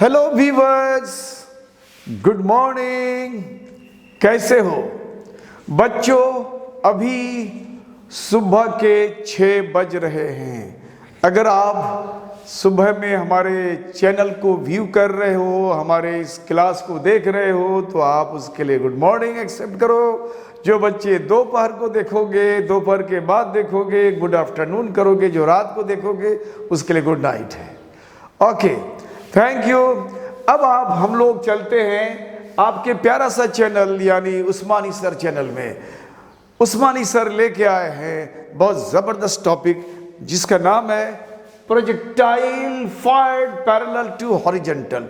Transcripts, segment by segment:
Hello viewers, good morning. कैसे हो बच्चों? अभी सुबह के 6 बज रहे हैं। अगर आप सुबह में हमारे चैनल को व्यू कर रहे हो, हमारे इस क्लास को देख रहे हो, तो आप उसके लिए गुड मॉर्निंग एक्सेप्ट करो। जो बच्चे दोपहर को देखोगे, दोपहर के बाद देखोगे, गुड आफ्टरनून करोगे। जो रात को देखोगे उसके लिए गुड नाइट है। Okay, thank you. अब आप हम लोग चलते हैं आपके प्यारा सा चैनल यानी उस्मानी सर चैनल में। उस्मानी सर लेके आए हैं बहुत जबरदस्त टॉपिक जिसका नाम है projectile fired parallel to horizontal.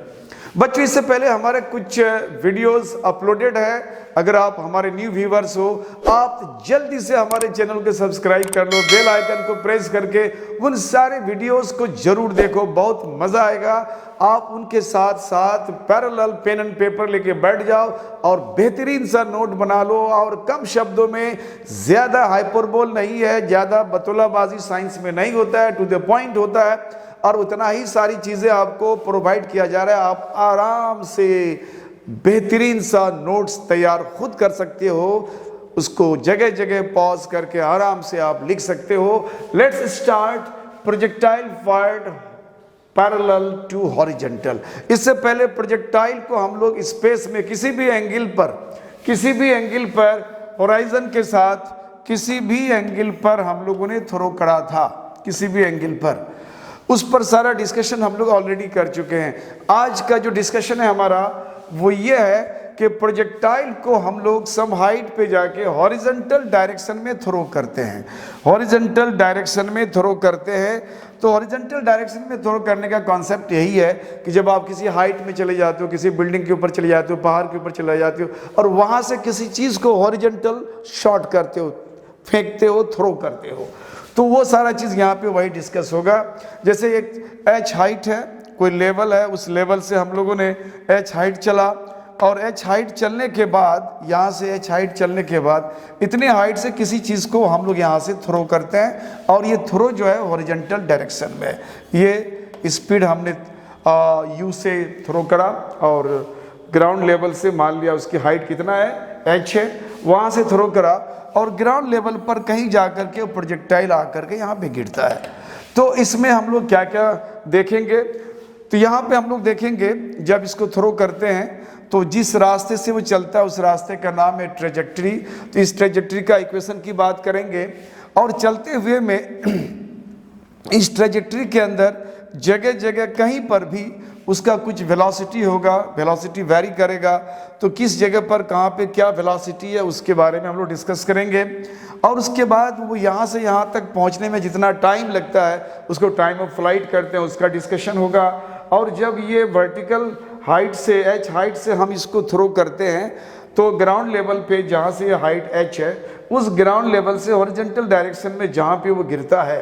बच्चों, इससे पहले हमारे कुछ वीडियोस अपलोडेड है। अगर आप हमारे न्यू व्यूवर्स हो, आप जल्दी से हमारे चैनल को सब्सक्राइब कर लो, बेल आइकन को प्रेस करके उन सारे वीडियोस को जरूर देखो, बहुत मजा आएगा। आप उनके साथ साथ पैरेलल पेन एंड पेपर लेके बैठ जाओ और बेहतरीन सा नोट बना लो। और कम शब्दों में, ज्यादा हाइपरबोल नहीं है, ज्यादा बतौलाबाजी साइंस में नहीं होता है, टू द पॉइंट होता है। और उतना ही सारी चीजें आपको प्रोवाइड किया जा रहा है। आप आराम से बेहतरीन सा नोट्स तैयार खुद कर सकते हो, उसको जगह जगह पॉज करके आराम से आप लिख सकते हो। Let's start projectile fired parallel to horizontal. इससे पहले प्रोजेक्टाइल को हम लोग स्पेस में किसी भी एंगल पर होराइजन के साथ किसी भी एंगल पर हम लोगों ने थ्रो करा था, किसी भी एंगल पर। उस पर सारा डिस्कशन हम लोग ऑलरेडी कर चुके हैं। आज का जो डिस्कशन है हमारा वो ये है कि प्रोजेक्टाइल को हम लोग सम हाइट पे जाके हॉरिजॉन्टल डायरेक्शन में थ्रो करते हैं। हॉरिजॉन्टल डायरेक्शन में थ्रो करते हैं। तो हॉरिजॉन्टल डायरेक्शन में थ्रो करने का कॉन्सेप्ट यही है कि जब आप किसी हाइट में चले जाते हो, किसी बिल्डिंग के ऊपर चले जाते हो, पहाड़ के ऊपर चले जाते हो और वहां से किसी चीज को हॉरिजॉन्टल शॉट करते हो, फेंकते हो, थ्रो करते हो, तो वो सारा चीज़ यहाँ पे वही डिस्कस होगा। जैसे एक एच हाइट है, कोई लेवल है, उस लेवल से हम लोगों ने एच हाइट चला और एच हाइट चलने के बाद, यहाँ से एच हाइट चलने के बाद इतने हाइट से किसी चीज़ को हम लोग यहाँ से थ्रो करते हैं और ये थ्रो जो है हॉरिजॉन्टल डायरेक्शन में। ये स्पीड हमने यू से थ्रो करा और ग्राउंड लेवल से मान लिया उसकी हाइट कितना है, एच है, वहाँ से थ्रो करा और ग्राउंड लेवल पर कहीं जाकर के प्रोजेक्टाइल आकर के यहाँ पे गिरता है। तो इसमें हम लोग क्या क्या देखेंगे? तो यहाँ पे हम लोग देखेंगे जब इसको थ्रो करते हैं तो जिस रास्ते से वो चलता है उस रास्ते का नाम है ट्रेजेक्टरी। तो इस ट्रेजेक्टरी का इक्वेशन की बात करेंगे और चलते हुए में इस ट्रेजेक्टरी के अंदर जगह जगह कहीं पर भी उसका कुछ वेलोसिटी होगा, वेलोसिटी वैरी करेगा। तो किस जगह पर कहाँ पे क्या वेलोसिटी है उसके बारे में हम लोग डिस्कस करेंगे। और उसके बाद वो यहाँ से यहाँ तक पहुँचने में जितना टाइम लगता है उसको टाइम ऑफ फ्लाइट करते हैं, उसका डिस्कशन होगा। और जब ये वर्टिकल हाइट से, एच हाइट से हम इसको थ्रो करते हैं तो ग्राउंड लेवल पे जहाँ से हाइट एच है उस ग्राउंड लेवल से हॉरिजॉन्टल डायरेक्शन में जहाँ पे वो गिरता है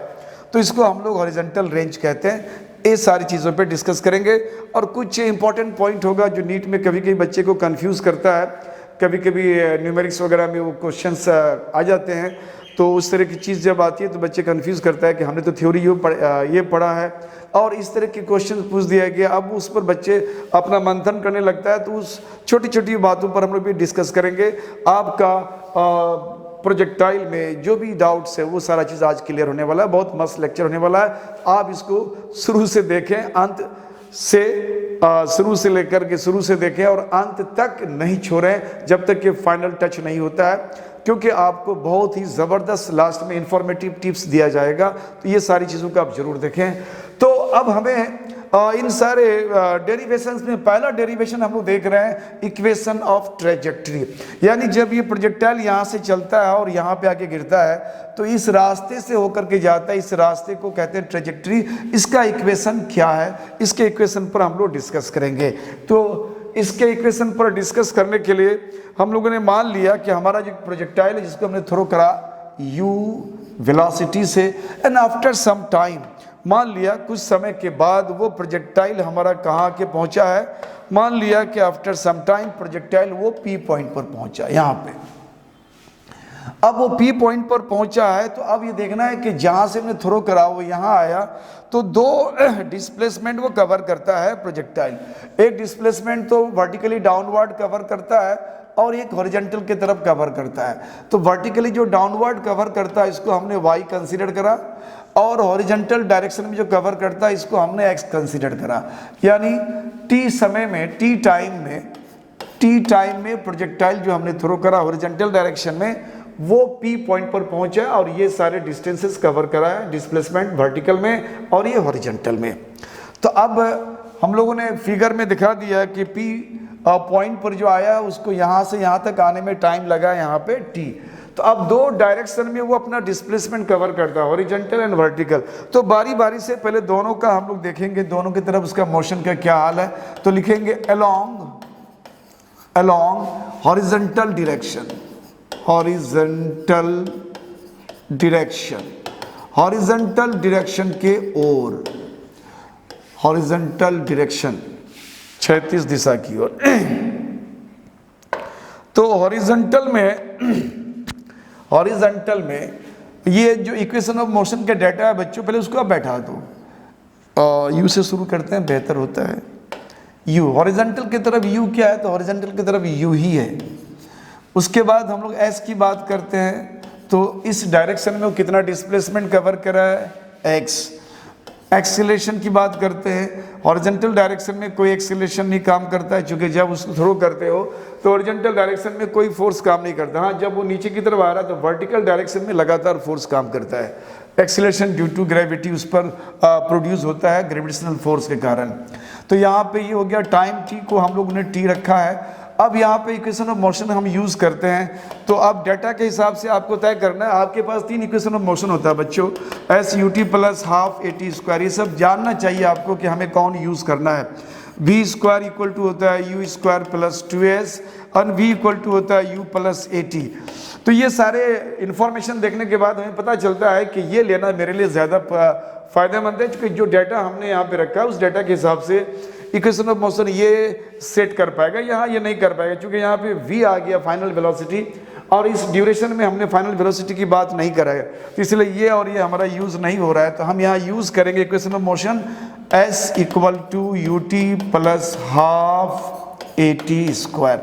तो इसको हम लोग हॉरिजॉन्टल रेंज कहते हैं। ये सारी चीज़ों पे डिस्कस करेंगे और कुछ इंपॉर्टेंट पॉइंट होगा जो नीट में कभी कभी बच्चे को कंफ्यूज करता है। कभी कभी न्यूमेरिक्स वगैरह में वो क्वेश्चंस आ जाते हैं, तो उस तरह की चीज़ जब आती है तो बच्चे कंफ्यूज करता है कि हमने तो थ्योरी ये पढ़ा है और इस तरह के क्वेश्चन पूछ दिया गया। अब उस पर बच्चे अपना मंथन करने लगता है। तो उस छोटी छोटी बातों पर हम लोग भी डिस्कस करेंगे। आपका प्रोजेक्टाइल में जो भी डाउट्स है वो सारा चीज़ आज क्लियर होने वाला है। बहुत मस्त लेक्चर होने वाला है। आप इसको शुरू से देखें, अंत से शुरू से लेकर के शुरू से देखें और अंत तक नहीं छोड़ें जब तक कि फाइनल टच नहीं होता है, क्योंकि आपको बहुत ही ज़बरदस्त लास्ट में इंफॉर्मेटिव टिप्स दिया जाएगा। तो ये सारी चीज़ों को आप जरूर देखें। तो अब हमें इन सारे डेरिवेशंस में पहला डेरिवेशन हम लोग देख रहे हैं इक्वेशन ऑफ ट्रेजेक्टरी। यानी जब ये प्रोजेक्टाइल यहाँ से चलता है और यहाँ पे आके गिरता है तो इस रास्ते से होकर के जाता है, इस रास्ते को कहते हैं ट्रेजेक्टरी। इसका इक्वेशन क्या है, इसके इक्वेशन पर हम लोग डिस्कस करेंगे। तो इसके इक्वेशन पर डिस्कस करने के लिए हम लोगों ने मान लिया कि हमारा जो प्रोजेक्टाइल है जिसको हमने थ्रो करा u वेलोसिटी से, एंड आफ्टर सम टाइम, मान लिया कुछ समय के बाद वो प्रोजेक्टाइल हमारा कहाँ के पहुंचा है, मान लिया कि आफ्टर सम टाइम प्रोजेक्टाइल वो P पॉइंट पर पहुंचा यहाँ पे। अब वो P पॉइंट पर पहुंचा है, तो अब ये देखना है कि जहां से हमने थ्रो करा वो यहां आया, तो दो डिस्प्लेसमेंट वो कवर करता है प्रोजेक्टाइल। एक डिस्प्लेसमेंट तो वर्टिकली डाउनवर्ड कवर करता है और एक हॉरिजॉन्टल की तरफ कवर करता है। तो वर्टिकली जो डाउनवर्ड कवर करता है इसको हमने y कंसीडर करा, और हॉरिजॉन्टल डायरेक्शन में जो कवर करता है इसको हमने x कंसीडर करा। यानी t समय में, t टाइम में प्रोजेक्टाइल जो हमने थ्रो करा हॉरिजॉन्टल डायरेक्शन में, वो P पॉइंट पर पहुंचा और ये सारे डिस्टेंसेस कवर करा है, डिस्प्लेसमेंट वर्टिकल में और ये हॉरिजॉन्टल में। तो अब हम लोगों ने फिगर में दिखा दिया कि P पॉइंट पर जो आया उसको यहाँ से यहाँ तक आने में टाइम लगा यहाँ पे T। तो अब दो डायरेक्शन में वो अपना डिस्प्लेसमेंट कवर करता है, हॉरिजॉन्टल एंड वर्टिकल। तो बारी बारी से पहले दोनों का हम लोग देखेंगे, दोनों की तरफ उसका मोशन का क्या हाल है। तो लिखेंगे along horizontal direction, horizontal direction के ओर, हॉरिजॉन्टल डायरेक्शन 36 दिशा की ओर। तो हॉरिजॉन्टल में ये जो इक्वेशन ऑफ मोशन का डाटा है बच्चों, पहले उसको आप बैठा दो। यू से शुरू करते हैं, बेहतर होता है। यू हॉरिजॉन्टल की तरफ यू क्या है, तो हॉरिजॉन्टल की तरफ यू ही है। उसके बाद हम लोग एस की बात करते हैं, तो इस डायरेक्शन में वो कितना डिस्प्लेसमेंट कवर करा है, एक्स। एक्सीलरेशन की बात करते हैं, हॉरिजॉन्टल डायरेक्शन में कोई एक्सीलरेशन नहीं काम करता है, क्योंकि जब उसको थ्रो करते हो तो हॉरिजॉन्टल डायरेक्शन में कोई फोर्स काम नहीं करता। हाँ, जब वो नीचे की तरफ आ रहा है तो वर्टिकल डायरेक्शन में लगातार फोर्स काम करता है। एक्सीलरेशन ड्यू टू ग्रेविटी उस पर प्रोड्यूस होता है ग्रेविटेशनल फोर्स के कारण। तो यहाँ पे ये हो गया, टाइम t को हम लोगों ने t रखा है। अब यहाँ पे इक्वेशन ऑफ मोशन हम यूज़ करते हैं, तो अब डाटा के हिसाब से आपको तय करना है। आपके पास 3 इक्वेशन ऑफ मोशन होता है बच्चों, S U t plus half a t square. ये सब जानना चाहिए आपको कि हमें कौन यूज़ करना है। वी स्क्वायर इक्वल टू होता है यू स्क्वायर प्लस 2s और वी इक्वल टू होता है यू प्लस ए टी। तो ये सारे इन्फॉर्मेशन देखने के बाद हमें पता चलता है कि ये लेना मेरे लिए ज़्यादा फ़ायदेमंद है, क्योंकि जो डाटा हमने यहाँ पे रखा है उस डाटा के हिसाब से इक्वेशन ऑफ मोशन ये सेट कर पाएगा, यहाँ ये नहीं कर पाएगा, क्योंकि यहाँ पे v आ गया फाइनल वेलोसिटी, और इस ड्यूरेशन में हमने फाइनल वेलोसिटी की बात नहीं करा है, तो इसलिए ये और ये हमारा यूज़ नहीं हो रहा है। तो हम यहाँ यूज़ करेंगे equation of motion s equal to u t plus half a t square.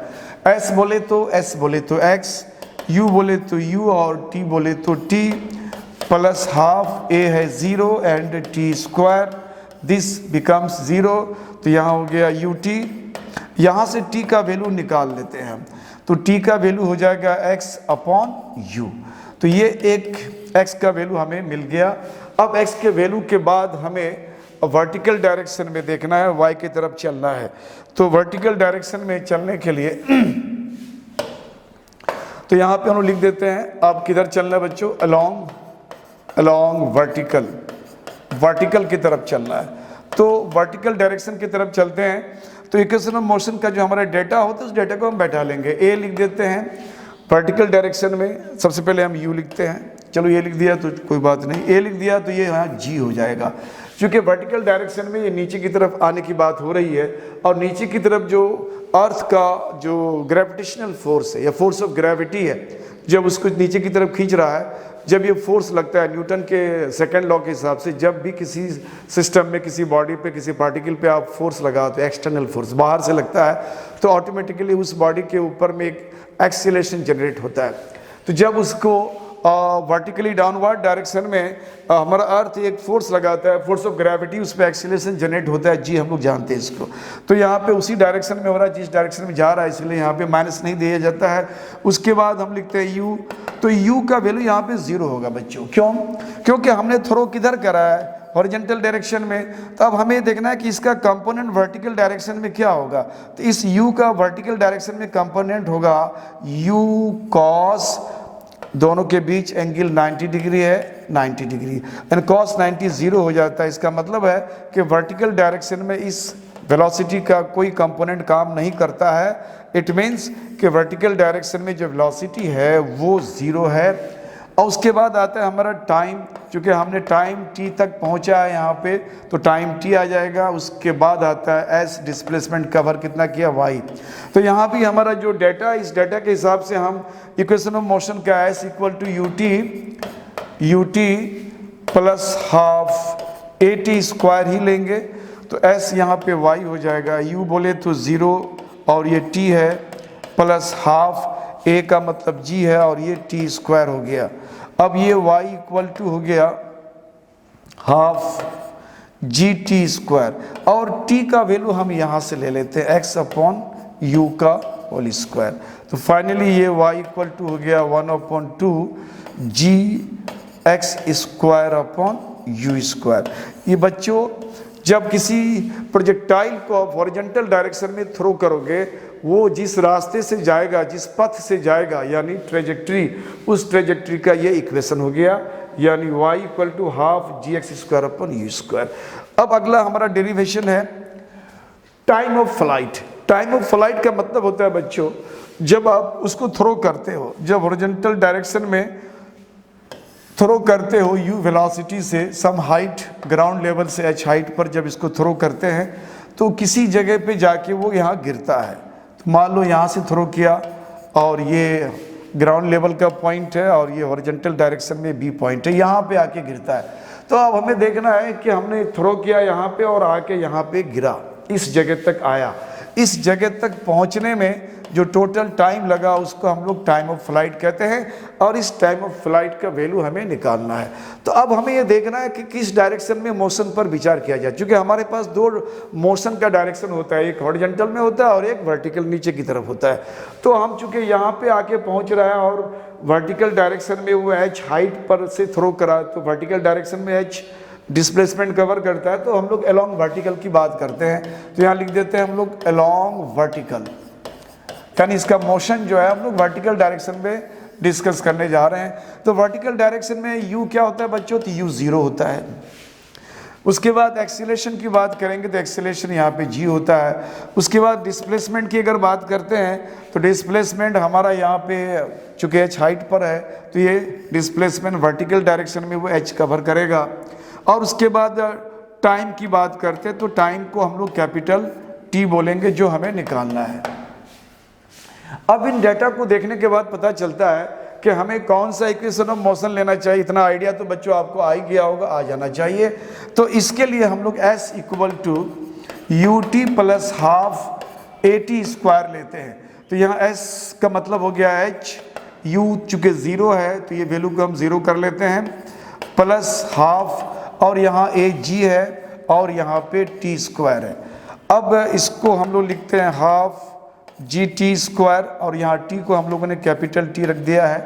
s बोले तो x, u बोले तो u और t बोले तो t, प्लस हाफ a है 0 and t square, this becomes 0। तो यहाँ हो गया यू टी, यहाँ से t का वैल्यू निकाल लेते हैं, तो t का वैल्यू हो जाएगा x अपॉन u। तो ये एक x का वैल्यू हमें मिल गया। अब x के वैल्यू के बाद हमें वर्टिकल डायरेक्शन में देखना है, y की तरफ चलना है। तो वर्टिकल डायरेक्शन में चलने के लिए तो यहाँ पे हम लिख देते हैं, अब किधर चलना है बच्चों, अलॉन्ग वर्टिकल की तरफ चलना है। तो वर्टिकल डायरेक्शन की तरफ चलते हैं, तो इक्वेशन ऑफ मोशन का जो हमारा डेटा होता है उस डेटा को हम बैठा लेंगे। ए लिख देते हैं वर्टिकल डायरेक्शन में, सबसे पहले हम यू लिखते हैं, चलो ये लिख दिया तो कोई बात नहीं, ए लिख दिया तो ये यहाँ जी हो जाएगा, क्योंकि वर्टिकल डायरेक्शन में ये नीचे की तरफ आने की बात हो रही है, और नीचे की तरफ जो अर्थ का जो ग्रेविटेशनल फोर्स है या फोर्स ऑफ ग्रेविटी है, जब उसको नीचे की तरफ खींच रहा है, जब ये फोर्स लगता है न्यूटन के सेकंड लॉ के हिसाब से, जब भी किसी सिस्टम में, किसी बॉडी पे, किसी पार्टिकल पे आप फोर्स लगाते हो, एक्सटर्नल फोर्स बाहर से लगता है, तो ऑटोमेटिकली उस बॉडी के ऊपर में एक एक्सीलरेशन जनरेट होता है। तो जब उसको वर्टिकली डाउनवर्ड डायरेक्शन में हमारा अर्थ एक फोर्स लगाता है, फोर्स ऑफ ग्रेविटी, उस पर एक्सीलरेशन जनरेट होता है, जी हम लोग जानते हैं इसको। तो यहाँ पे उसी डायरेक्शन में हो रहा है जिस डायरेक्शन में जा रहा है, इसलिए यहाँ पे माइनस नहीं दिया जाता है। उसके बाद हम लिखते हैं u, तो u का वैल्यू यहाँ पे 0 होगा बच्चों। क्यों? क्योंकि हमने थ्रो किधर करा है, हॉरिजॉन्टल डायरेक्शन में। तो अब हमें देखना है कि इसका कंपोनेंट वर्टिकल डायरेक्शन में क्या होगा। तो इस u का वर्टिकल डायरेक्शन में कंपोनेंट होगा u cos, दोनों के बीच एंगल 90 डिग्री है, 90 डिग्री, एंड cos 90 0 हो जाता है। इसका मतलब है कि वर्टिकल डायरेक्शन में इस वेलोसिटी का कोई कंपोनेंट काम नहीं करता है। इट मीन्स कि वर्टिकल डायरेक्शन में जो वेलोसिटी है वो 0 है, और उसके बाद आता है हमारा टाइम, चूँकि हमने टाइम t तक पहुंचा है यहाँ पे तो टाइम t आ जाएगा। उसके बाद आता है s, डिस्प्लेसमेंट कवर कितना किया y। तो यहाँ भी हमारा जो डाटा, इस डाटा के हिसाब से हम इक्वेशन ऑफ मोशन का s equal to ut plus half at square ही लेंगे। तो s यहाँ पे y हो जाएगा, u बोले तो 0 और ये t है प्लस हाफ, a का मतलब g है और ये t स्क्वायर हो गया। अब ये y इक्वल टू हो गया हाफ जी टी स्क्वायर, और t का वैल्यू हम यहाँ से ले लेते हैं x अपॉन u का होल स्क्वायर। तो फाइनली ये y इक्वल टू हो गया 1/2 G x square upon u square. ये बच्चों जब किसी प्रोजेक्टाइल को आप हॉरिजॉन्टल डायरेक्शन में थ्रो करोगे, वो जिस रास्ते से जाएगा, जिस पथ से जाएगा यानी ट्रेजेक्ट्री, उस ट्रेजेक्ट्री का ये इक्वेशन हो गया, यानी y equal to half g x square upon u square. अब अगला हमारा डेरिवेशन है time of flight. Time of flight का मतलब होता है बच्चों, जब आप उसको थ्रो करते हो, जब हॉरिजॉन्टल डायरेक्शन में थ्रो करते हो u वेलोसिटी से सम हाइट, ग्राउंड लेवल से h हाइट पर जब इसको थ्रो करते हैं तो किसी जगह पे जाके वो यहाँ गिरता है। तो मान लो यहाँ से थ्रो किया और ये ग्राउंड लेवल का पॉइंट है और ये हॉरिजॉन्टल डायरेक्शन में बी पॉइंट है, यहाँ पे आके गिरता है। तो अब हमें देखना है कि हमने थ्रो किया यहाँ पे और आके यहाँ पे गिरा, इस जगह तक आया। इस जगह तक पहुँचने में जो टोटल टाइम लगा उसको हम लोग टाइम ऑफ फ्लाइट कहते हैं, और इस टाइम ऑफ फ्लाइट का वैल्यू हमें निकालना है। तो अब हमें ये देखना है कि किस डायरेक्शन में मोशन पर विचार किया जाए, क्योंकि हमारे पास दो मोशन का डायरेक्शन होता है, एक हॉरिजॉन्टल में होता है और एक वर्टिकल नीचे की तरफ होता है। तो हम चूंकि यहाँ पे आके पहुँच रहा है और वर्टिकल डायरेक्शन में वो h हाइट पर से थ्रो करा, तो वर्टिकल डायरेक्शन में h डिस्प्लेसमेंट कवर करता है, तो हम लोग अलोंग वर्टिकल की बात करते हैं। तो यहाँ लिख देते हैं हम लोग अलोंग वर्टिकल, यानी इसका मोशन जो है हम लोग वर्टिकल डायरेक्शन में डिस्कस करने जा रहे हैं। तो वर्टिकल डायरेक्शन में u क्या होता है बच्चों, तो u 0 होता है। उसके बाद एक्सीलरेशन की बात करेंगे तो एक्सीलरेशन यहाँ पे g होता है। उसके बाद डिस्प्लेसमेंट की अगर बात करते हैं तो डिस्प्लेसमेंट हमारा यहाँ पे चूँकि h हाइट पर है तो ये डिस्प्लेसमेंट वर्टिकल डायरेक्शन में वो h कवर करेगा। और उसके बाद टाइम की बात करते हैं तो टाइम को हम लोग कैपिटल T बोलेंगे, जो हमें निकालना है। अब इन डेटा को देखने के बाद पता चलता है कि हमें कौन सा इक्वेशन ऑफ मोशन लेना चाहिए। इतना आइडिया तो बच्चों आपको आ ही गया होगा, आ जाना चाहिए। तो इसके लिए हम लोग s equal to u t plus half a t square लेते हैं। तो यहाँ s का मतलब हो गया h, u चूँकि 0 है तो ये वैल्यू को हम 0 कर लेते हैं, प्लस हाफ, और यहाँ a g है और यहाँ पे t स्क्वायर है। अब इसको हम लोग लिखते हैं हाफ जी टी स्क्वायर, और यहाँ टी को हम लोगों ने कैपिटल टी रख दिया है,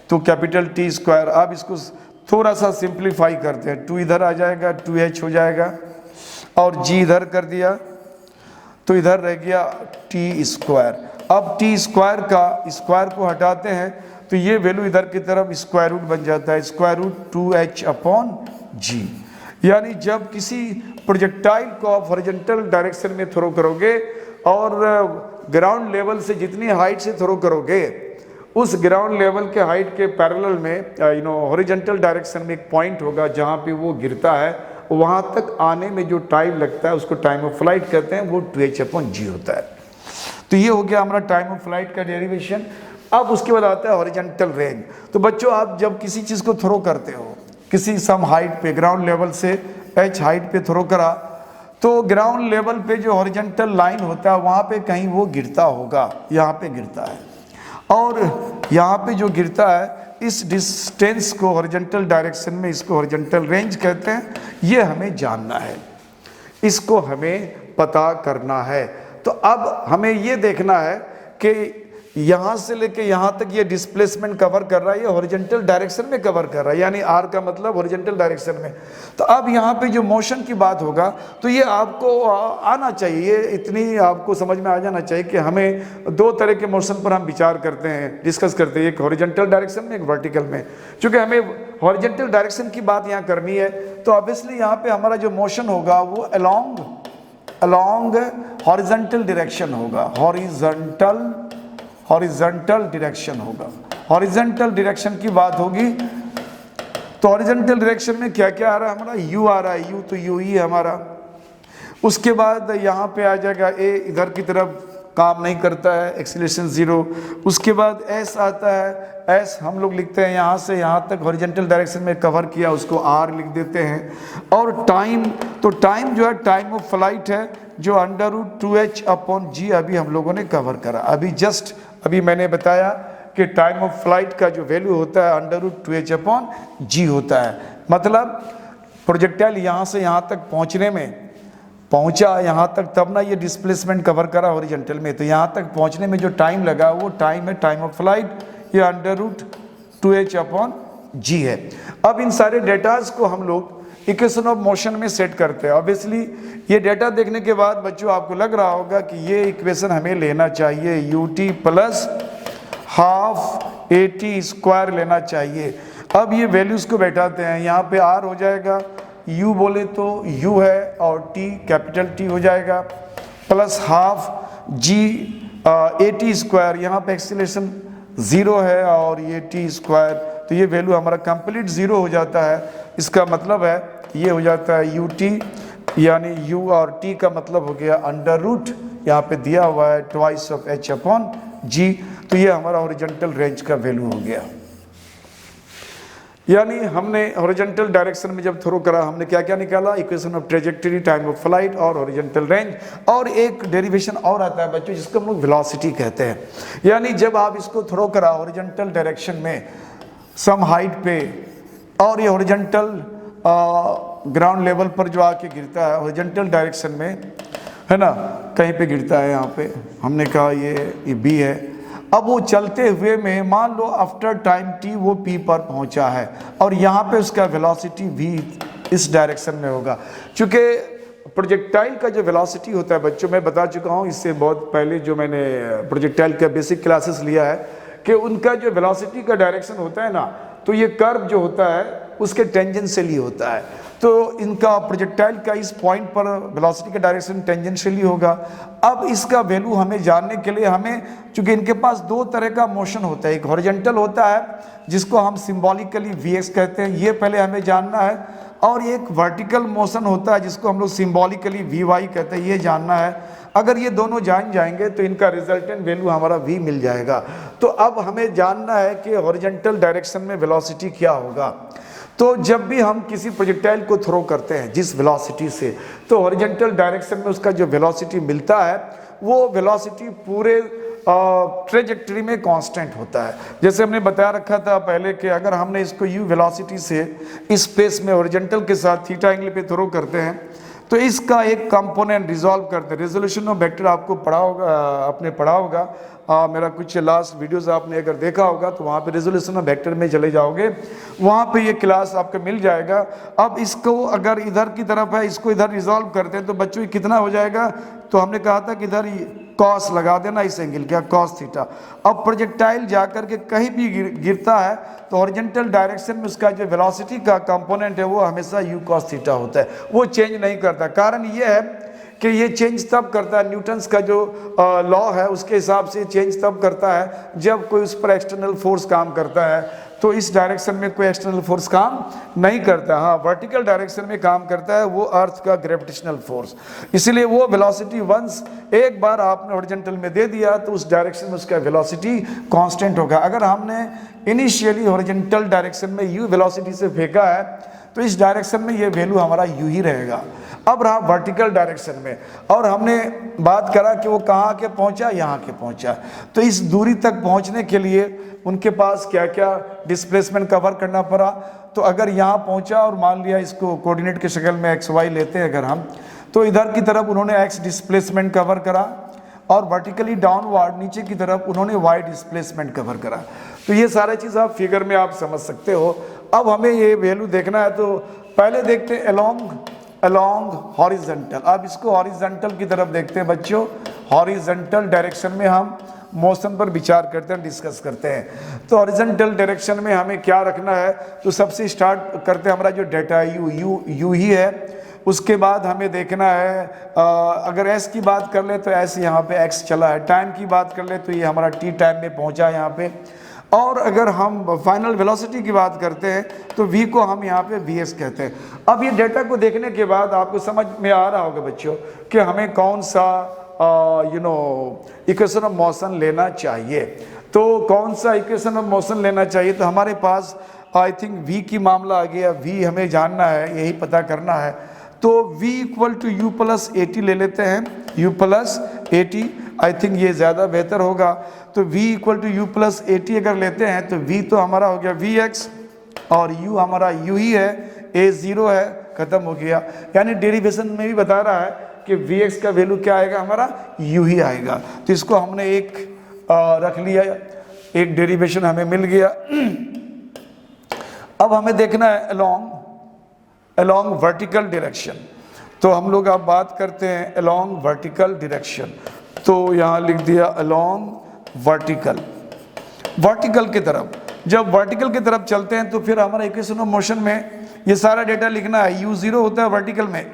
तो कैपिटल टी स्क्वायर। अब इसको थोड़ा सा सिंप्लीफाई करते हैं, 2 इधर आ जाएगा, 2h हो जाएगा, और g इधर कर दिया तो इधर रह गया टी स्क्वायर। अब टी स्क्वायर का स्क्वायर को हटाते हैं तो ये वैल्यू इधर की तरफ स्क्वायर रूट बन जाता है, स्क्वायर रूट 2h अपॉन जी। यानी जब किसी प्रोजेक्टाइल को आप हॉरिजॉन्टल डायरेक्शन में थ्रो करोगे और ग्राउंड लेवल से जितनी हाइट से थ्रो करोगे, उस ग्राउंड लेवल के हाइट के पैरेलल में हॉरिजॉन्टल डायरेक्शन में एक पॉइंट होगा जहाँ पे वो गिरता है, वहाँ तक आने में जो टाइम लगता है उसको टाइम ऑफ फ्लाइट कहते हैं, वो 2h अपॉन जी होता है। तो ये हो गया हमारा टाइम ऑफ फ्लाइट का डेरिवेशन। अब उसके बाद आता है हॉरिजॉन्टल रेंज। तो बच्चों आप जब किसी चीज़ को थ्रो करते हो, किसी सम हाइट पे, ग्राउंड लेवल से h हाइट पे थ्रो करा, तो ग्राउंड लेवल पे जो हॉरिजॉन्टल लाइन होता है वहाँ पे कहीं वो गिरता होगा, यहाँ पे गिरता है, और यहाँ पे जो गिरता है इस डिस्टेंस को हॉरिजॉन्टल डायरेक्शन में इसको हॉरिजॉन्टल रेंज कहते हैं। ये हमें जानना है, इसको हमें पता करना है। तो अब हमें ये देखना है कि यहाँ से लेके यहाँ तक ये डिस्प्लेसमेंट कवर कर रहा है, ये हॉरिजॉन्टल डायरेक्शन में कवर कर रहा है, यानी आर का मतलब हॉरिजॉन्टल डायरेक्शन में। तो अब यहाँ पे जो मोशन की बात होगा तो ये आपको आना चाहिए, इतनी आपको समझ में आ जाना चाहिए कि हमें दो तरह के मोशन पर हम विचार करते हैं, डिस्कस करते हैं, एक हॉरिजॉन्टल डायरेक्शन में, एक वर्टिकल में। चूँकि हमें हॉरिजॉन्टल डायरेक्शन की बात यहाँ करनी है तो ऑब्वियसली यहाँ पे हमारा जो मोशन होगा वो अलोंग हॉरिजॉन्टल डायरेक्शन होगा, हॉरिजॉन्टल डायरेक्शन होगा। हॉरिजॉन्टल डायरेक्शन की बात होगी तो हॉरिजॉन्टल डायरेक्शन में क्या क्या आ रहा है हमारा, यू आ रहा है, यू तो यू ही है हमारा। उसके बाद यहाँ पे आ जाएगा ए, इधर की तरफ काम नहीं करता है, एक्सीलरेशन 0। उसके बाद एस आता है, एस हम लोग लिखते हैं यहाँ से यहाँ तक हॉरिजॉन्टल डायरेक्शन में कवर किया, उसको आर लिख देते हैं। और टाइम, तो टाइम जो है टाइम ऑफ फ्लाइट है जो √2h/g अभी हम लोगों ने कवर करा। अभी मैंने बताया कि टाइम ऑफ फ्लाइट का जो वैल्यू होता है √2h/g होता है। मतलब प्रोजेक्टाइल यहाँ से यहाँ तक पहुँचने में पहुंचा यहाँ तक तब ना ये डिस्प्लेसमेंट कवर करा हॉरिजॉन्टल में, तो यहाँ तक पहुंचने में जो टाइम लगा वो टाइम है टाइम ऑफ फ्लाइट, ये √2h/g है। अब इन सारे डेटाज को हम लोग इक्वेशन ऑफ मोशन में सेट करते हैं। ऑब्वियसली ये डेटा देखने के बाद बच्चों आपको लग रहा होगा कि ये इक्वेशन हमें लेना चाहिए, ut प्लस हाफ at² लेना चाहिए। अब ये वैल्यूज को बैठाते हैं, यहाँ पे r हो जाएगा, u बोले तो u है और t कैपिटल T हो जाएगा, प्लस हाफ g at², यहाँ पे एक्सीलरेशन 0 है और ये t², तो ये वैल्यू हमारा कंप्लीट 0 हो जाता है। इसका मतलब है ये हो जाता है ut, यानी u और t का मतलब हो गया √ यहाँ पे दिया हुआ है 2/h/g, तो ये हमारा हॉरिजॉन्टल रेंज का वैल्यू हो गया। यानी हमने हॉरिजॉन्टल डायरेक्शन में जब थ्रो करा हमने क्या क्या निकाला, equation of trajectory, time of flight और हॉरिजॉन्टल रेंज। और एक डेरिवेशन और आता है बच्चों जिसको हम लोग वेलोसिटी कहते हैं। यानी जब आप इसको थ्रो करा हॉरिजॉन्टल डायरेक्शन में सम हाइट पे और ये हॉरिजॉन्टल ग्राउंड लेवल पर जो आके गिरता है हॉरिजॉन्टल डायरेक्शन में, है ना, कहीं पे गिरता है, यहाँ पे हमने कहा ये बी है। अब वो चलते हुए में मान लो आफ्टर टाइम t वो p पर पहुंचा है और यहाँ पे उसका वेलोसिटी v इस डायरेक्शन में होगा। चूँकि प्रोजेक्टाइल का जो वेलोसिटी होता है बच्चों, मैं बता चुका हूँ इससे बहुत पहले जो मैंने प्रोजेक्टाइल का बेसिक क्लासेस लिया है, कि उनका जो वेलोसिटी का डायरेक्शन होता है ना, तो ये कर्व जो होता है उसके टेंजेंशियली होता है। तो इनका प्रोजेक्टाइल का इस पॉइंट पर वेलोसिटी का डायरेक्शन टेंजेंशियली होगा। अब इसका वैल्यू हमें जानने के लिए हमें, चूंकि इनके पास दो तरह का मोशन होता है, एक हॉरिजॉन्टल होता है जिसको हम सिंबॉलिकली vx कहते हैं, ये पहले हमें जानना है, और एक वर्टिकल मोशन होता है जिसको हम लोग सिंबॉलिकली vy कहते हैं, ये जानना है। अगर ये दोनों जान जाएंगे तो इनका रिजल्टेंट वैल्यू हमारा v मिल जाएगा। तो अब हमें जानना है कि हॉरिजॉन्टल डायरेक्शन में वेलोसिटी क्या होगा। तो जब भी हम किसी प्रोजेक्टाइल को थ्रो करते हैं जिस वेलोसिटी से, तो हॉरिजॉन्टल डायरेक्शन में उसका जो वेलोसिटी मिलता है वो वेलोसिटी पूरे ट्रेजेक्टरी में कांस्टेंट होता है। जैसे हमने बता रखा था पहले कि अगर हमने इसको u वेलोसिटी से स्पेस में हॉरिजॉन्टल के साथ थीटा एंगल पे थ्रो करते हैं तो इसका एक कंपोनेंट रिजॉल्व करते हैं। रेजोल्यूशन ऑफ वेक्टर आपको पढ़ा होगा, आपने पढ़ा होगा, मेरा कुछ लास्ट वीडियोस आपने अगर देखा होगा तो वहाँ पे रेजोल्यूशन ऑफ वेक्टर में चले जाओगे, वहाँ पे ये क्लास आपको मिल जाएगा। अब इसको अगर इधर की तरफ है, इसको इधर रिजॉल्व करते हैं तो बच्चों ये कितना हो जाएगा, तो हमने कहा था कि इधर कॉस लगा देना इस एंगल क्या, कॉस थीटा। अब प्रोजेक्टाइल जाकर के कहीं भी गिरता है तो हॉरिजॉन्टल डायरेक्शन में उसका जो वेलोसिटी का कंपोनेंट है वो हमेशा u cos थीटा होता है, वो चेंज नहीं करता। कारण ये है कि ये चेंज तब करता है, न्यूटन्स का जो लॉ है उसके हिसाब से चेंज तब करता है जब कोई उस पर एक्सटर्नल फोर्स काम करता है। तो इस डायरेक्शन में कोई एक्सटर्नल फोर्स काम नहीं करता, हाँ वर्टिकल डायरेक्शन में काम करता है वो अर्थ का ग्रेविटेशनल फोर्स। इसलिए वो वेलोसिटी वंस एक बार आपने हॉरिजॉन्टल में दे दिया तो उस डायरेक्शन में उसका वेलोसिटी कांस्टेंट होगा। अगर हमने इनिशियली हॉरिजॉन्टल डायरेक्शन में u वेलोसिटी से फेंका है तो इस डायरेक्शन में ये वैल्यू हमारा u ही रहेगा। अब रहा वर्टिकल डायरेक्शन में, और हमने बात करा कि वो कहाँ के पहुँचा, यहाँ के पहुँचा। तो इस दूरी तक पहुँचने के लिए उनके पास क्या क्या डिस्प्लेसमेंट कवर करना पड़ा। तो अगर यहाँ पहुँचा और मान लिया इसको कोऑर्डिनेट के शक्ल में एक्स वाई लेते हैं अगर हम, तो इधर की तरफ उन्होंने एक्स डिस्प्लेसमेंट कवर करा और वर्टिकली डाउनवर्ड नीचे की तरफ उन्होंने वाई डिस्प्लेसमेंट कवर करा। तो ये सारे चीज़ आप फिगर में आप समझ सकते हो। अब हमें ये वैल्यू देखना है तो पहले देखते हैं अलोंग हॉरिजॉन्टल। अब इसको हॉरिजॉन्टल की तरफ देखते हैं बच्चों। हॉरिजॉन्टल डायरेक्शन में हम मोशन पर विचार करते हैं, डिस्कस करते हैं। तो हॉरिजॉन्टल डायरेक्शन में हमें क्या रखना है, तो सबसे स्टार्ट करते हैं हमारा जो डेटा यू ही है। उसके बाद हमें देखना है अगर एस की बात कर ले तो एस यहाँ पे एक्स चला है, टाइम की बात कर ले तो ये हमारा टी टाइम में पहुँचा यहाँ पे। और अगर हम फाइनल वेलोसिटी की बात करते हैं तो v को हम यहाँ पे vx कहते हैं। अब ये डेटा को देखने के बाद आपको समझ में आ रहा होगा बच्चों कि हमें कौन सा इक्वेशन ऑफ मोशन लेना चाहिए। तो कौन सा इक्वेशन ऑफ मोशन लेना चाहिए, तो हमारे पास आई थिंक v की मामला आ गया। v हमें जानना है, यही पता करना है। तो v equal to u plus a t ले लेते हैं, u plus a t, I think ये ज़्यादा बेहतर होगा। तो v equal to u plus a t अगर लेते हैं तो v तो हमारा हो गया vx और u हमारा u ही है, a 0 है, ख़त्म हो गया। यानी डेरिवेशन में भी बता रहा है कि vx का वैल्यू क्या आएगा, हमारा u ही आएगा। तो इसको हमने एक रख लिया, एक डेरिवेशन हमें मिल गया। अब हमें देखना है अलोंग वर्टिकल डायरेक्शन। तो हम लोग अब बात करते हैं अलोंग वर्टिकल डायरेक्शन। तो यहाँ लिख दिया अलोंग वर्टिकल की तरफ। जब वर्टिकल की तरफ चलते हैं तो फिर हमारा इक्वेशन ऑफ मोशन में ये सारा डेटा लिखना है। u0 होता है वर्टिकल में।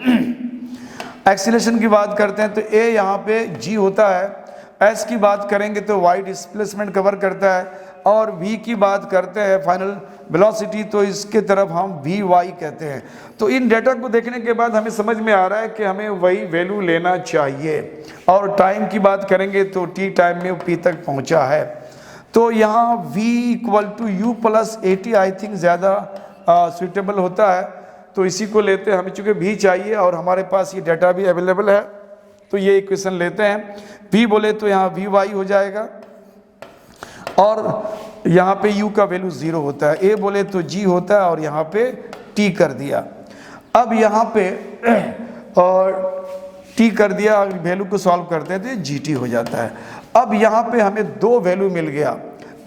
एक्सीलरेशन की बात करते हैं तो a यहाँ पे g होता है। s की बात करेंगे तो y डिस्प्लेसमेंट कवर करता है। और v की बात करते हैं फाइनल वेलोसिटी, तो इसके तरफ हम vy कहते हैं। तो इन डेटा को देखने के बाद हमें समझ में आ रहा है कि हमें वही वैल्यू लेना चाहिए। और टाइम की बात करेंगे तो t टाइम में p तक पहुंचा है। तो यहाँ v equal to u plus a t I think ज़्यादा सुइटेबल होता है। तो इसी को लेते हैं, हमें चूँकि v चाहिए और हमारे पास ये डाटा भी अवेलेबल है, तो ये इक्वेशन लेते हैं। v बोले तो यहाँ vy हो जाएगा और यहाँ पे u का वैल्यू 0 होता है। a बोले तो g होता है और यहाँ पे t कर दिया। अब यहाँ पे और t कर दिया, वैल्यू को सॉल्व करते हैं तो ये gt हो जाता है। अब यहाँ पे हमें दो वैल्यू मिल गया।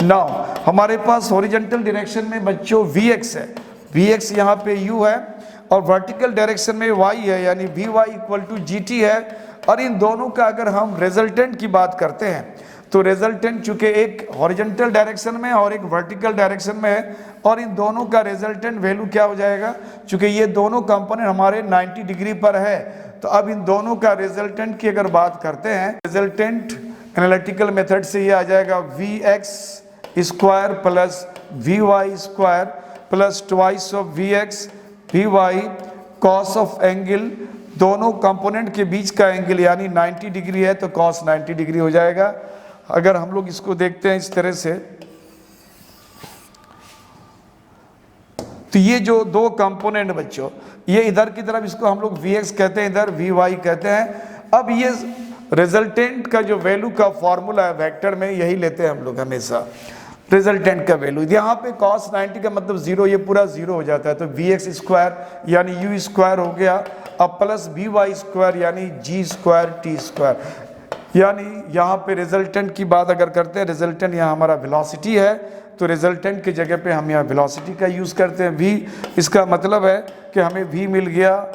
नाउ हमारे पास हॉरिजॉन्टल डायरेक्शन में बच्चों vx है, vx यहाँ पे u है और वर्टिकल डायरेक्शन में y है, यानी vy इक्वल टू gt है। और इन दोनों का अगर हम रिजल्टेंट की बात करते हैं तो रिजल्टेंट चूंकि एक हॉरिजॉन्टल डायरेक्शन में और एक वर्टिकल डायरेक्शन में है, और इन दोनों का रिजल्टेंट वैल्यू क्या हो जाएगा, चूंकि ये दोनों कंपोनेंट हमारे 90 डिग्री पर है। तो अब इन दोनों का रिजल्टेंट की अगर बात करते हैं, रिजल्टेंट एनालिटिकल मेथड से ये आ जाएगा vx square plus vy square plus twice of vx vy cos of angle, दोनों कंपोनेंट के बीच का एंगल यानी 90 डिग्री है तो कॉस 90 डिग्री हो जाएगा। अगर हम लोग इसको देखते हैं इस तरह से, तो ये जो दो कंपोनेंट बच्चों, ये इधर की तरफ इसको हम लोग vx कहते हैं, इधर vy कहते हैं। अब ये रिजल्टेंट का जो वैल्यू का फॉर्मूला है वेक्टर में, यही लेते हैं हम लोग हमेशा रिजल्टेंट का वैल्यू। यहाँ पे cos 90 का मतलब 0, ये पूरा 0 हो जाता है। तो vx स्क्वायर यानी u स्क्वायर हो गया, अब प्लस vy स्क्वायर यानी g स्क्वायर t स्क्वायर। यानी यहाँ पे रिजल्टेंट की बात अगर करते हैं, रिजल्टेंट यहाँ हमारा वेलोसिटी है, तो रिजल्टेंट की जगह पे हम यहाँ वेलोसिटी का यूज़ करते हैं v। इसका मतलब है कि हमें v मिल गया,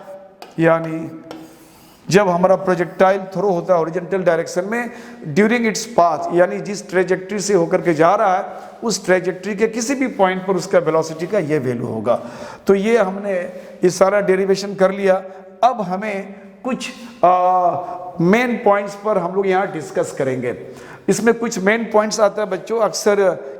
यानी जब हमारा प्रोजेक्टाइल थ्रो होता है हॉरिजॉन्टल डायरेक्शन में ड्यूरिंग इट्स पाथ, यानी जिस ट्रेजेक्ट्री से होकर के जा रहा है उस ट्रेजेक्ट्री के किसी भी पॉइंट पर उसका वेलोसिटी का ये वैल्यू होगा। तो ये हमने ये सारा डेरिवेशन कर लिया। अब हमें कुछ मेन पॉइंट्स पर हम लोग यहाँ डिस्कस करेंगे। इसमें कुछ मेन पॉइंट्स आता है बच्चों, अक्सर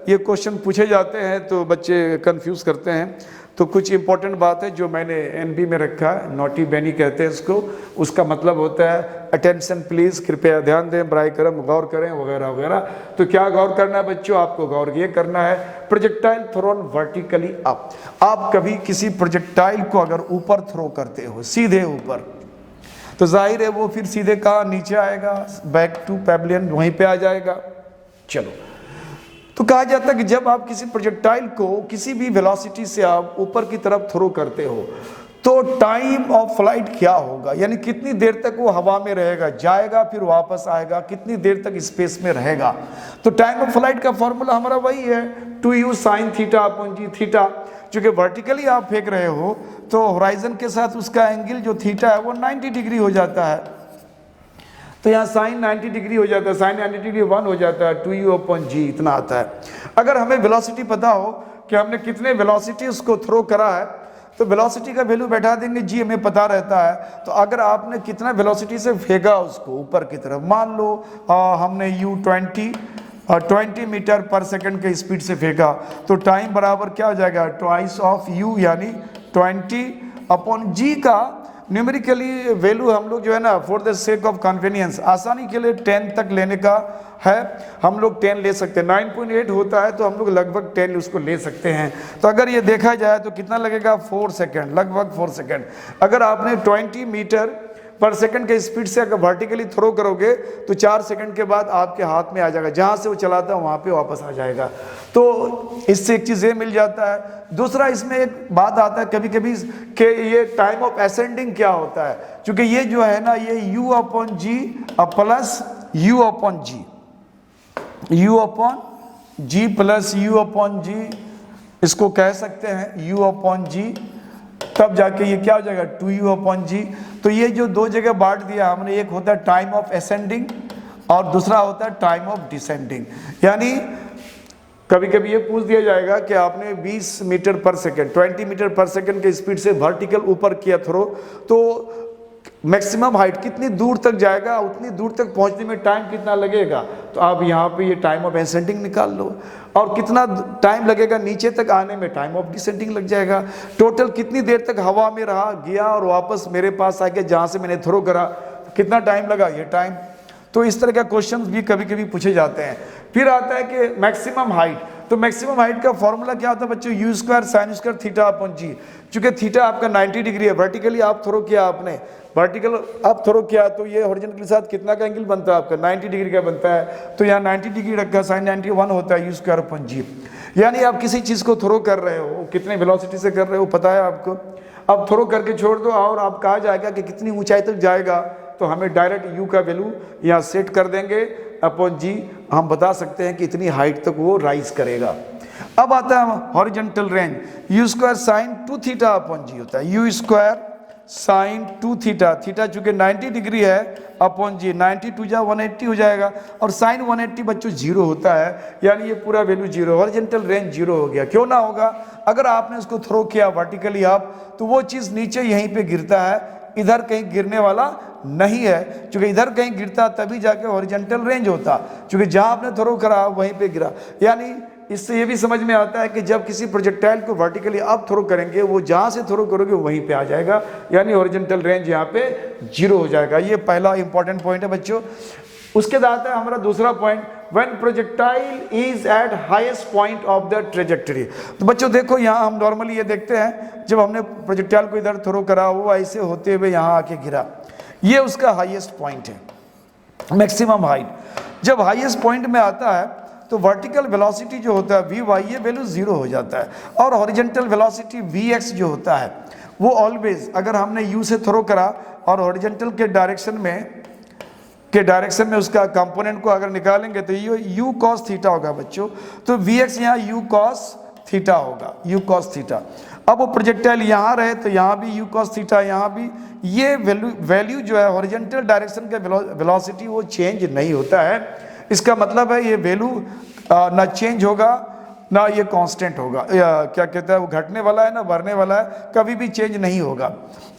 ये क्वेश्चन पूछे जाते हैं तो बच्चे कंफ्यूज करते हैं। तो कुछ इंपॉर्टेंट बात है जो मैंने एनबी में रखा है, नोटी बेनी कहते हैं इसको। उसका मतलब होता है अटेंशन प्लीज, कृपया ध्यान दें, बराए करम गौर करें, वगैरह वगैरह। तो क्या गौर करना है बच्चों, आपको गौर ये करना है, प्रोजेक्टाइल थ्रोन वर्टिकली अप। आप कभी किसी प्रोजेक्टाइल को अगर ऊपर थ्रो करते हो, सीधे ऊपर, तो जाहिर है वो फिर सीधे कहाँ नीचे आएगा, बैक टू पैविलियन, वहीं पे आ जाएगा। चलो, तो कहा जाता है कि जब आप किसी प्रोजेक्टाइल को किसी भी वेलोसिटी से आप ऊपर की तरफ थ्रो करते हो तो टाइम ऑफ फ्लाइट क्या होगा, यानी कितनी देर तक वो हवा में रहेगा, जाएगा फिर वापस आएगा, कितनी देर तक स्पेस में रहेगा। तो टाइम ऑफ फ्लाइट का फॉर्मूला हमारा वही है 2u sin theta upon g theta. चूंकि वर्टिकली आप फेंक रहे हो तो होराइजन के साथ उसका एंगल जो थीटा है वो 90 डिग्री हो जाता है। तो यहाँ साइन 90 डिग्री हो जाता है, साइन 90 डिग्री 1 हो जाता है, 2u अपॉन g इतना आता है। अगर हमें वेलोसिटी पता हो कि हमने कितने वेलोसिटी उसको थ्रो करा है तो वेलोसिटी का वैल्यू बैठा देंगे, g हमें पता रहता है। तो अगर आपने कितना वेलोसिटी से फेंका उसको ऊपर की तरफ, मान लो हमने u20 20 मीटर पर सेकंड के स्पीड से फेंका, तो टाइम बराबर क्या हो जाएगा, ट्वाइस ऑफ u यानी 20/g का न्यूमेरिकली वैल्यू हम लोग जो है ना for the sake of convenience आसानी के लिए 10 तक लेने का है, हम लोग 10 ले सकते हैं। 9.8 होता है तो हम लोग लगभग 10 उसको ले सकते हैं। तो अगर ये देखा जाए तो कितना लगेगा, 4 सेकेंड, लगभग 4 सेकेंड। अगर आपने 20 मीटर पर सेकंड के स्पीड से अगर वर्टिकली थ्रो करोगे तो 4 सेकंड के बाद आपके हाथ में आ जाएगा, जहां से वो चलाता है वहां पे वापस आ जाएगा। तो इससे एक चीज़ ये मिल जाता है। दूसरा इसमें एक बात आता है कभी कभी कि ये टाइम ऑफ असेंडिंग क्या होता है, क्योंकि ये जो है ना ये u/g plus u/g, u/g plus u/g इसको कह सकते हैं u/g, तब जाके ये क्या हो जाएगा 2u/g। तो ये जो दो जगह बांट दिया हमने, एक होता है टाइम ऑफ असेंडिंग और दूसरा होता है टाइम ऑफ डिसेंडिंग। यानी कभी कभी ये पूछ दिया जाएगा कि आपने 20 मीटर पर सेकंड 20 मीटर पर सेकंड के स्पीड से वर्टिकल ऊपर किया थ्रो, तो मैक्सिमम हाइट कितनी दूर तक जाएगा, उतनी दूर तक पहुंचने में टाइम कितना लगेगा। तो आप यहाँ पे ये टाइम ऑफ असेंडिंग निकाल लो, और कितना टाइम लगेगा नीचे तक आने में, टाइम ऑफ डिसेंडिंग लग जाएगा। टोटल कितनी देर तक हवा में रहा, गया और वापस मेरे पास आ गया जहाँ से मैंने थ्रो करा, कितना टाइम लगा, ये टाइम। तो इस तरह का क्वेश्चन भी कभी कभी पूछे जाते हैं। फिर आता है कि मैक्सिमम हाइट, तो मैक्सिमम हाइट का फॉर्मूला क्या होता है बच्चों, u² sin² θ/g। चूंकि थीटा आपका 90 डिग्री है, वर्टिकली आप थ्रो किया, आपने वर्टिकल आप थ्रो किया तो ये हॉरिजॉन्टल के साथ कितना का एंगल बनता है आपका, 90 डिग्री का बनता है। तो यहाँ 90 डिग्री रखा, sin 91 होता है u²/g। यानी आप किसी चीज़ को थ्रो कर रहे हो, कितने वेलोसिटी से कर रहे हो पता है आपको, अब थ्रो करके छोड़ दो और आप कहा जाएगा कि कितनी ऊंचाई तक जाएगा, तो हमें डायरेक्ट u का वैल्यू यहाँ सेट कर देंगे अपॉन g, हम बता सकते हैं कि इतनी हाइट तक वो राइज करेगा। अब आता है horizontal range, u² sin 2θ/g होता है, u² sin 2θ, थीटा चूंकि 90 डिग्री है अपॉन g, 92 जा 180 हो जाएगा, और sin 180 बच्चों 0 होता है, यानी ये पूरा वैल्यू 0, हॉरिजॉन्टल रेंज 0 हो गया। क्यों ना होगा, अगर आपने उसको थ्रो किया वर्टिकली आप, तो वो चीज़ नीचे यहीं पे गिरता है, इधर कहीं गिरने वाला नहीं है, क्योंकि इधर कहीं गिरता तभी जाके हॉरिजॉन्टल रेंज होता, क्योंकि जहां आपने थ्रो करा वहीं पे गिरा। यानी इससे ये भी समझ में आता है कि जब किसी प्रोजेक्टाइल को वर्टिकली आप थ्रो करेंगे, वो जहां से थ्रो करोगे वहीं पे आ जाएगा, यानी हॉरिजॉन्टल रेंज यहाँ पे 0 हो जाएगा। ये पहला इंपॉर्टेंट पॉइंट है बच्चों। उसके बाद है हमारा दूसरा point, when projectile is eight highest point of the trajectory. तो बच्चों देखो यहाँ हम नॉर्मली ये देखते हैं, जब हमने प्रोजेक्टाइल को इधर थ्रो करा, वो ऐसे होते हुए यहाँ आके गिरा, ये उसका हाईएस्ट पॉइंट है, मैक्सिमम हाइट। जब हाईएस्ट पॉइंट में आता है तो वर्टिकल वेलोसिटी जो होता है Vy, ये वैल्यू 0 हो जाता है, और हॉरिजॉन्टल वेलोसिटी Vx जो होता है वो ऑलवेज, अगर हमने u से थ्रो करा और हॉरिजॉन्टल के डायरेक्शन में उसका कंपोनेंट को अगर निकालेंगे तो ये u cos थीटा होगा बच्चों। तो Vx यहाँ u cos थीटा होगा, u cos थीटा। अब वो प्रोजेक्टाइल यहाँ रहे तो यहाँ भी u cos थीटा, यहाँ भी ये वैल्यू जो है हॉरिजॉन्टल डायरेक्शन का वेलोसिटी वो चेंज नहीं होता है। इसका मतलब है ये वैल्यू ना चेंज होगा ना ये कांस्टेंट होगा, क्या कहता है वो घटने वाला है ना बढ़ने वाला है, कभी भी चेंज नहीं होगा,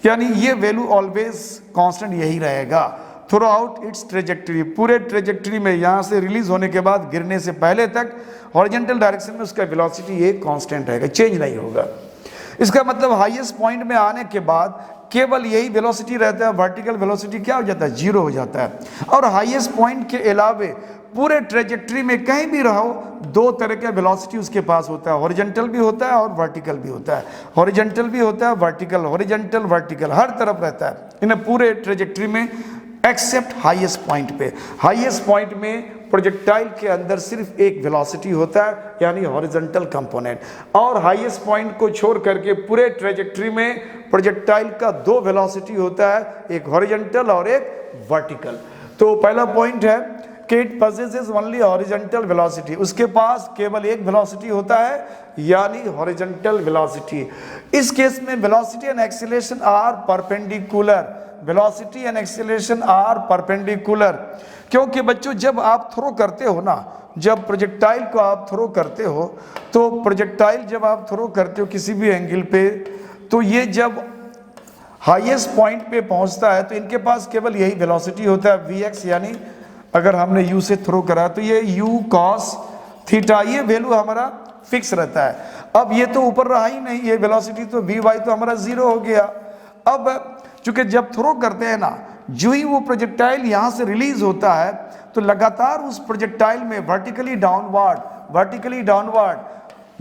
यानी ये वैल्यू ऑलवेज कांस्टेंट यही रहेगा थ्रू आउट इट्स ट्रेजेक्टरी। पूरे ट्रेजेक्टरी में यहाँ से रिलीज होने के बाद गिरने से पहले तक हॉरिजॉन्टल डायरेक्शन में उसका वेलोसिटी ये कांस्टेंट रहेगा, चेंज नहीं होगा। इसका मतलब हाईएस्ट पॉइंट में आने के बाद केवल यही वेलोसिटी रहता है, वर्टिकल वेलोसिटी क्या हो जाता है 0 हो जाता है। और हाईएस्ट पॉइंट के अलावे पूरे ट्रेजेक्टरी में कहीं भी रहो, दो तरह के वेलोसिटी उसके पास होता है, हॉरिजॉन्टल भी होता है और वर्टिकल भी होता है, हॉरिजॉन्टल भी होता है वर्टिकल, हॉरिजॉन्टल वर्टिकल हर तरफ रहता है इन्हें पूरे ट्रेजेक्टरी में, एक्सेप्ट हाईएस्ट पॉइंट पे। हाईएस्ट पॉइंट में प्रोजेक्टाइल के अंदर सिर्फ एक वेलोसिटी होता है, यानी हॉरिजॉन्टल कंपोनेंट, और हाईएस्ट पॉइंट को छोड़ करके पूरे ट्रेजेक्टरी में प्रोजेक्टाइल का 2 वेलोसिटी होता है, एक हॉरिजॉन्टल और एक वर्टिकल। तो पहला पॉइंट है कि it possesses only horizontal velocity, उसके पास केवल एक वेलोसिटी होता है, यानी हॉरिजॉन्टल वेलोसिटी। इस केस में velocity and acceleration are perpendicular, velocity and acceleration are perpendicular, क्योंकि बच्चों जब आप थ्रो करते हो ना, जब प्रोजेक्टाइल को आप थ्रो करते हो, तो प्रोजेक्टाइल जब आप थ्रो करते हो किसी भी एंगल पे, तो ये जब हाईएस्ट पॉइंट पे पहुंचता है तो इनके पास केवल यही वेलोसिटी होता है Vx, यानी अगर हमने u से थ्रो करा तो ये u cos थीटा, ये वैल्यू हमारा फिक्स रहता है। अब ये तो ऊपर रहा ही नहीं, ये वेलोसिटी तो vy तो हमारा 0 हो गया। अब चूंकि जब थ्रो करते हैं ना, जो ही वो प्रोजेक्टाइल यहां से रिलीज होता है तो लगातार उस प्रोजेक्टाइल में वर्टिकली डाउनवर्ड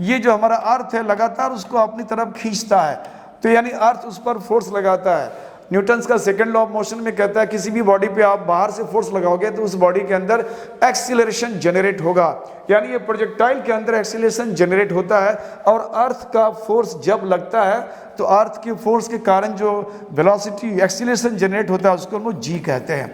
ये जो हमारा अर्थ है लगातार उसको अपनी तरफ खींचता है, तो यानी अर्थ उस पर फोर्स लगाता है। न्यूटन्स का सेकंड लॉ ऑफ मोशन में कहता है किसी भी बॉडी पे आप बाहर से फोर्स लगाओगे तो उस बॉडी के अंदर एक्सीलरेशन जनरेट होगा, यानी ये प्रोजेक्टाइल के अंदर एक्सीलरेशन जनरेट होता है। और अर्थ का फोर्स जब लगता है तो अर्थ के फोर्स के कारण जो वेलोसिटी एक्सीलरेशन जनरेट होता है उसको हम लोग जी कहते हैं।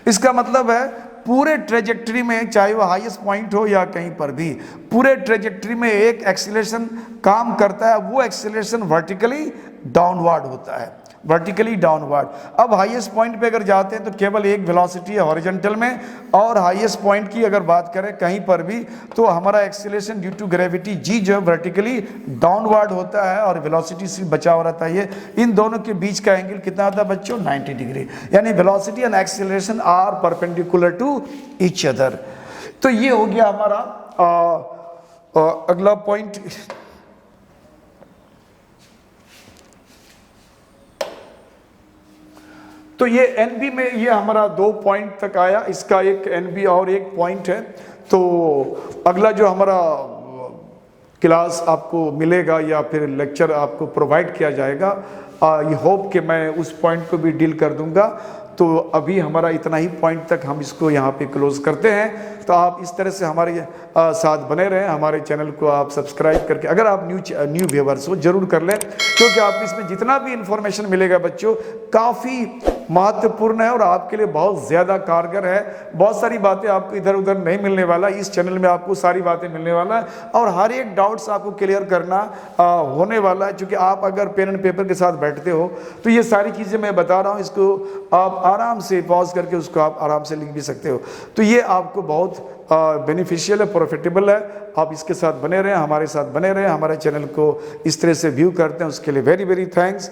इसका मतलब है पूरे ट्रेजेक्टरी में, चाहे वो हाईएस्ट पॉइंट हो या कहीं पर भी, पूरे ट्रेजेक्टरी में एक एक्सीलरेशन काम करता है, वो एक्सीलरेशन वर्टिकली डाउनवर्ड होता है, वर्टिकली डाउनवर्ड। अब हाईएस्ट पॉइंट पे अगर जाते हैं तो केवल एक वेलोसिटी है हॉरिजॉन्टल में, और हाईएस्ट पॉइंट की अगर बात करें कहीं पर भी तो हमारा acceleration due to gravity G जो है वर्टिकली डाउनवर्ड होता है और वेलोसिटी से बचा हुआ रहता है। ये इन दोनों के बीच का एंगल कितना आता है बच्चों? 90 डिग्री, यानी velocity and acceleration are perpendicular to each other. तो ये हो गया हमारा अगला पॉइंट। तो ये एनबी में ये हमारा 2 पॉइंट तक आया, इसका एक एनबी और एक पॉइंट है। तो अगला जो हमारा क्लास आपको मिलेगा या फिर लेक्चर आपको प्रोवाइड किया जाएगा, आई होप कि मैं उस पॉइंट को भी डील कर दूंगा। तो अभी हमारा इतना ही पॉइंट तक हम इसको यहाँ पे क्लोज करते हैं। तो आप इस तरह से हमारे साथ बने रहें, हमारे चैनल को आप सब्सक्राइब करके, अगर आप न्यू व्यूअर्स हो जरूर कर लें, क्योंकि आप इसमें जितना भी इंफॉर्मेशन मिलेगा बच्चों काफ़ी महत्वपूर्ण है और आपके लिए बहुत ज़्यादा कारगर है। बहुत सारी बातें आपको इधर उधर नहीं मिलने वाला, इस चैनल में आपको सारी बातें मिलने वाला है और हर एक डाउट्स आपको क्लियर करना होने वाला है। क्योंकि आप अगर पेन एंड पेपर के साथ बैठते हो तो ये सारी चीज़ें मैं बता रहा हूँ, इसको आप आराम से पॉज करके उसको आप आराम से लिख भी सकते हो। तो ये आपको बहुत बेनिफिशियल है, प्रॉफिटेबल है। आप इसके साथ बने रहें, हमारे साथ बने रहें, हमारे चैनल को इस तरह से व्यू करते हैं उसके लिए वेरी वेरी थैंक्स।